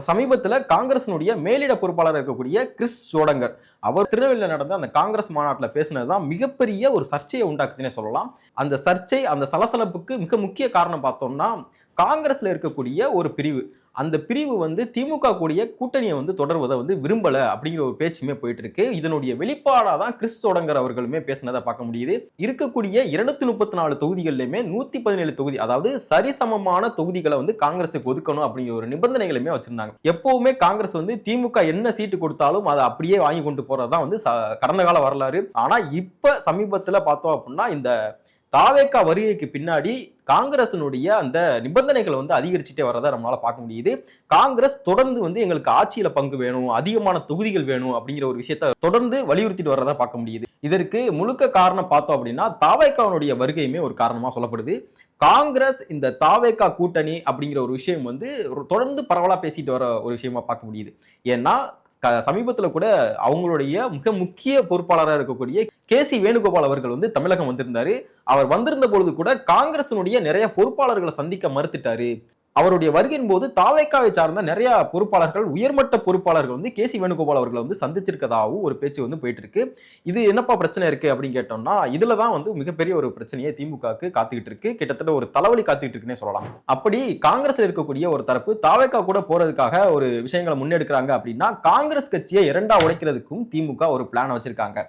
சமீபத்துல காங்கிரசினுடைய மேலிட பொறுப்பாளர் இருக்கக்கூடிய கிறிஸ் ஜோடங்கர் அவர் திருநெல்வேலியில் நடந்த அந்த காங்கிரஸ் மாநாட்டில் பேசினதுதான் மிகப்பெரிய ஒரு சர்ச்சையை உண்டாக்குச்சுன்னே சொல்லலாம். அந்த சர்ச்சை, அந்த சலசலப்புக்கு மிக முக்கிய காரணம் பார்த்தோம்னா, காங்கிரஸ்ல இருக்கக்கூடிய ஒரு பிரிவு, அந்த பிரிவு திமுக கூடிய கூட்டணியை தொடர்வதை விரும்பல அப்படிங்கிற ஒரு பேச்சுமே போயிட்டு இருக்கு. இதனுடைய வெளிப்பாடா தான் கிறிஸ் ஜோடங்கர் அவர்களுமே பேசினதை பார்க்க முடியுது. இருக்கக்கூடிய 234 தொகுதிகளிலுமே 117 தொகுதி, அதாவது சரிசமமான தொகுதிகளை காங்கிரஸுக்கு ஒதுக்கணும் அப்படிங்கிற ஒரு நிபந்தனைகளுமே வச்சிருந்தாங்க. எப்பவுமே காங்கிரஸ் திமுக என்ன சீட்டு கொடுத்தாலும் அதை அப்படியே வாங்கி கொண்டு போறதுதான் கடந்த கால வரலாறு. ஆனா இப்ப சமீபத்துல பார்த்தோம் அப்படின்னா, இந்த தாவேகா வருகைக்கு பின்னாடி காங்கிரசினுடைய அந்த நிபந்தனைகள் அதிகரிச்சுட்டே வரதை நம்மளால பார்க்க முடியுது. காங்கிரஸ் தொடர்ந்து எங்களுக்கு ஆட்சியில பங்கு வேணும், அதிகமான தொகுதிகள் வேணும் அப்படிங்கிற ஒரு விஷயத்தை தொடர்ந்து வலியுறுத்திட்டு வர்றதை பார்க்க முடியுது. இதற்கு முழுக்க காரணம் பார்த்தோம் அப்படின்னா, தாவேகாவுடைய வருகையுமே ஒரு காரணமா சொல்லப்படுது. காங்கிரஸ் இந்த தாவேகா கூட்டணி அப்படிங்கிற ஒரு விஷயம் தொடர்ந்து பரவலா பேசிட்டு வர ஒரு விஷயமா பார்க்க முடியுது. ஏன்னா சமீபத்துல கூட அவங்களுடைய மிக முக்கிய பொறுப்பாளராக இருக்கக்கூடிய KC வேணுகோபால் அவர்கள் தமிழகம் வந்திருந்தாரு. அவர் வந்திருந்த பொழுது கூட காங்கிரசினுடைய நிறைய பொறுப்பாளர்களை சந்திக்க மறுத்துட்டாரு. அவருடைய வருகையின் போது தாவேகாவை சார்ந்த நிறைய பொறுப்பாளர்கள், உயர்மட்ட பொறுப்பாளர்கள் KC வேணுகோபால் அவர்களை சந்திச்சிருக்கதாகவும் ஒரு பேச்சு போயிட்டு இருக்கு. இது என்னப்பா பிரச்சனை இருக்கு அப்படின்னு கேட்டோம்னா, இதுலதான் மிகப்பெரிய ஒரு பிரச்சனையை திமுகவுக்கு காத்துக்கிட்டு இருக்கு. கிட்டத்தட்ட ஒரு தலைவலி காத்துக்கிட்டு இருக்குன்னே சொல்லலாம். அப்படி காங்கிரஸ்ல இருக்கக்கூடிய ஒரு தரப்பு தாவேகா கூட போறதுக்காக ஒரு விஷயங்களை முன்னெடுக்கிறாங்க அப்படின்னா, காங்கிரஸ் கட்சியை இரண்டா உடைக்கிறதுக்கும் திமுக ஒரு பிளான் வச்சிருக்காங்க.